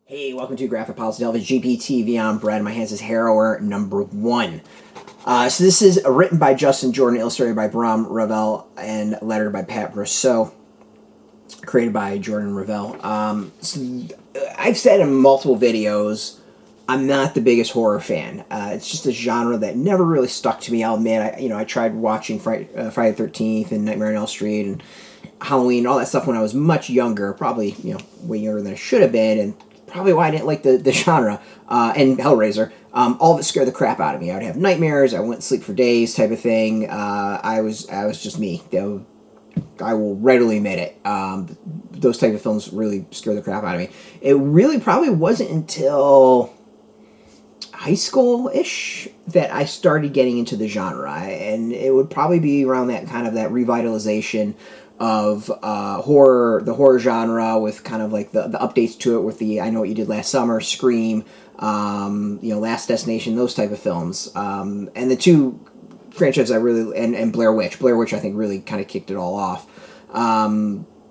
Hey, welcome to Graphic Policy Television, GPTV on Bread. My hands is Harrower #1. So this is written by Justin Jordan, illustrated by Brahm Revel, and lettered by Pat Brosseau, created by Jordan Revel. I've said in multiple videos, I'm not the biggest horror fan. It's just a genre that never really stuck to me. I'll admit, I tried watching Friday the 13th and Nightmare on Elm Street and Halloween and all that stuff when I was much younger, probably, way younger than I should have been, and probably why I didn't like the genre, and Hellraiser. All of it scared the crap out of me. I would have nightmares, I wouldn't sleep for days type of thing. I was just me. I will readily admit it. Those type of films really scare the crap out of me. It really probably wasn't until high school-ish that I started getting into the genre, and it would probably be around that kind of that revitalization of the horror genre, with kind of like the updates to it with the I Know What You Did Last Summer, Scream, Last Destination, those type of films, and the two franchises I really and Blair Witch I think really kind of kicked it all off.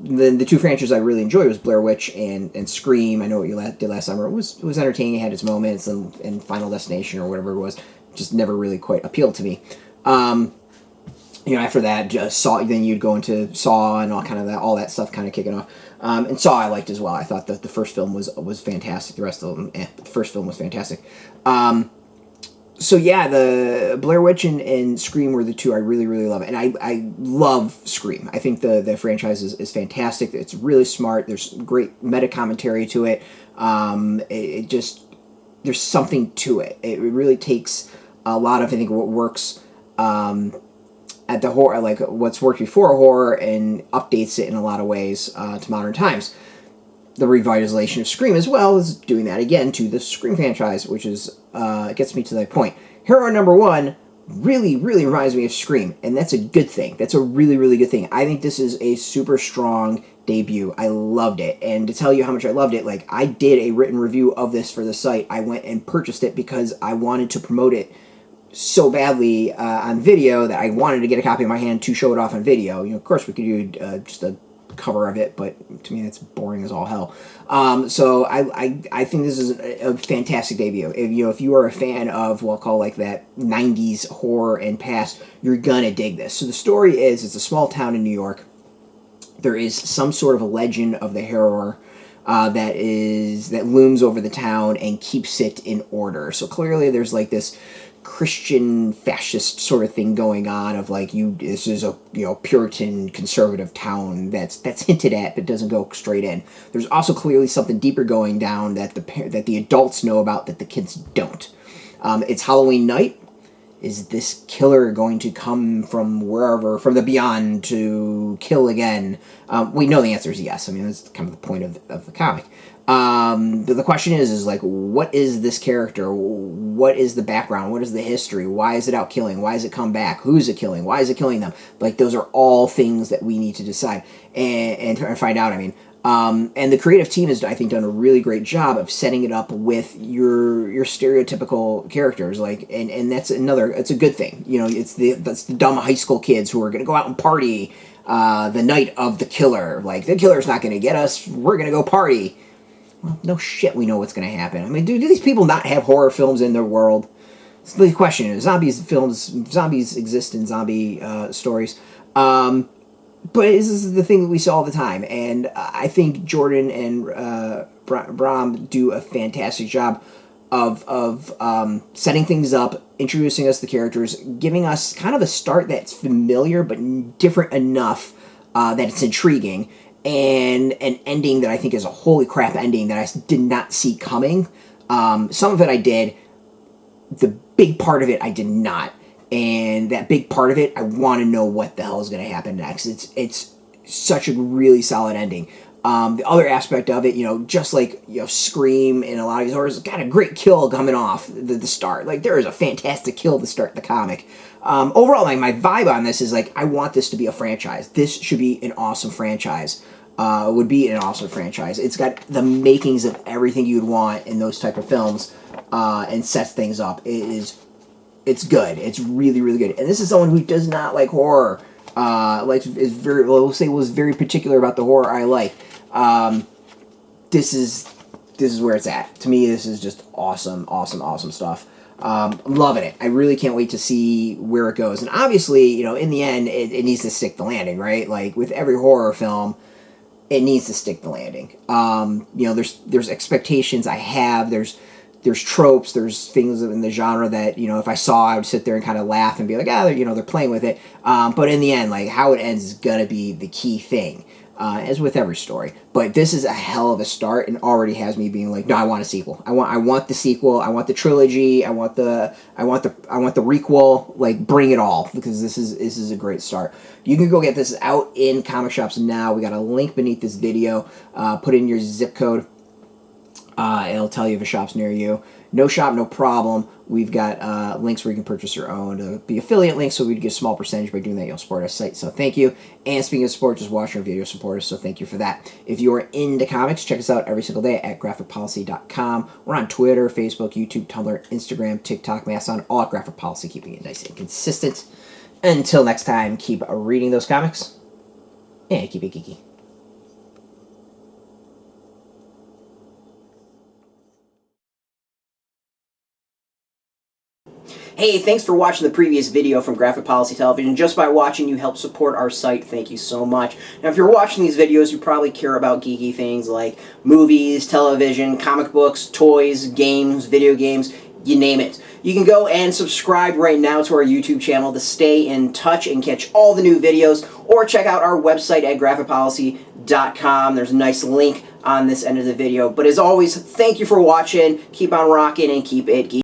The two franchises I really enjoyed was Blair Witch and Scream. I Know What You Did Last Summer. It was entertaining. It had its moments, and Final Destination or whatever it was just never really quite appealed to me. After that, just Saw. Then you'd go into Saw and all that stuff kind of kicking off. And Saw I liked as well. I thought that the first film was fantastic. The rest of them, the first film was fantastic. So yeah, the Blair Witch and Scream were the two I really, really love. And I love Scream. I think the franchise is fantastic. It's really smart. There's great meta commentary to it. It just, there's something to it. It really takes a lot of, I think, what works at the horror, like what's worked before horror, and updates it in a lot of ways to modern times. The revitalization of Scream as well is doing that again to the Scream franchise, which is gets me to that point. Hero #1 really, really reminds me of Scream, and that's a good thing. That's a really, really good thing. I think this is a super strong debut. I loved it, and to tell you how much I loved it, like, I did a written review of this for the site. I went and purchased it because I wanted to promote it so badly on video that I wanted to get a copy in my hand to show it off on video. Of course, we could do just a cover of it, but to me that's boring as all hell. So I think this is a fantastic debut. If you are a fan of what I'll call like that 90s horror and past, you're gonna dig this. So the story is, it's a small town in New York. There is some sort of a legend of the Harrower that looms over the town and keeps it in order. So clearly there's like this Christian fascist sort of thing going on, of like, this is a Puritan conservative town that's hinted at but doesn't go straight in. There's also clearly something deeper going down that the adults know about that the kids don't. It's Halloween night. Is this killer going to come from wherever, from the beyond, to kill again? We know the answer is yes. I mean, that's kind of the point of the comic. The question is like, what is this character? What is the background? What is the history? Why is it out killing? Why is it come back? Who's it killing? Why is it killing them? Like, those are all things that we need to decide and find out. I mean, and the creative team has, I think, done a really great job of setting it up with your stereotypical characters. Like, and that's it's a good thing. That's the dumb high school kids who are going to go out and party the night of the killer. Like, the killer's not going to get us. We're going to go party. Well, no shit, we know what's going to happen. I mean, do these people not have horror films in their world? It's the question. Zombies exist in zombie stories. But this is the thing that we see all the time. And I think Jordan and Brahm do a fantastic job of setting things up, introducing us to the characters, giving us kind of a start that's familiar but different enough that it's intriguing, and an ending that I think is a holy crap ending that I did not see coming. Some of it I did. The big part of it I did not. And that big part of it, I want to know what the hell is going to happen next. It's such a really solid ending. The other aspect of it, just like Scream and a lot of these horrors, got a great kill coming off the start. Like, there is a fantastic kill to start the comic. Overall, like, my vibe on this is like, I want this to be a franchise. This should be an awesome franchise. Would be an awesome franchise. It's got the makings of everything you'd want in those type of films, and sets things up. It's good. It's really, really good. And this is someone who does not like horror. Was very particular about the horror I like. This is this is where it's at. To me, this is just awesome, awesome, awesome stuff. I'm loving it. I really can't wait to see where it goes. And obviously, you know, in the end, it needs to stick the landing, right? Like with every horror film, it needs to stick the landing. You know, there's expectations I have. There's tropes. There's things in the genre that, you know, if I saw, I would sit there and kind of laugh and be like, you know, they're playing with it. But in the end, like how it ends is gonna be the key thing. As with every story, but this is a hell of a start, and already has me being like, no, I want a sequel. I want the sequel. I want the trilogy. I want the requel. Like, bring it all, because this is a great start. You can go get this out in comic shops now. We got a link beneath this video. Put in your zip code. It'll tell you if a shop's near you. No shop, no problem. We've got links where you can purchase your own to be affiliate links, so we'd get a small percentage. By doing that, you'll support our site, so thank you. And speaking of support, just watching our video support us, so thank you for that. If you are into comics, check us out every single day at graphicpolicy.com. We're on Twitter, Facebook, YouTube, Tumblr, Instagram, TikTok, Mastodon, all at Graphic Policy, keeping it nice and consistent. Until next time, keep reading those comics, and keep it geeky. Hey, thanks for watching the previous video from Graphic Policy Television. Just by watching, you help support our site. Thank you so much. Now, if you're watching these videos, you probably care about geeky things like movies, television, comic books, toys, games, video games, you name it. You can go and subscribe right now to our YouTube channel to stay in touch and catch all the new videos, or check out our website at graphicpolicy.com. There's a nice link on this end of the video. But as always, thank you for watching. Keep on rocking and keep it geeky.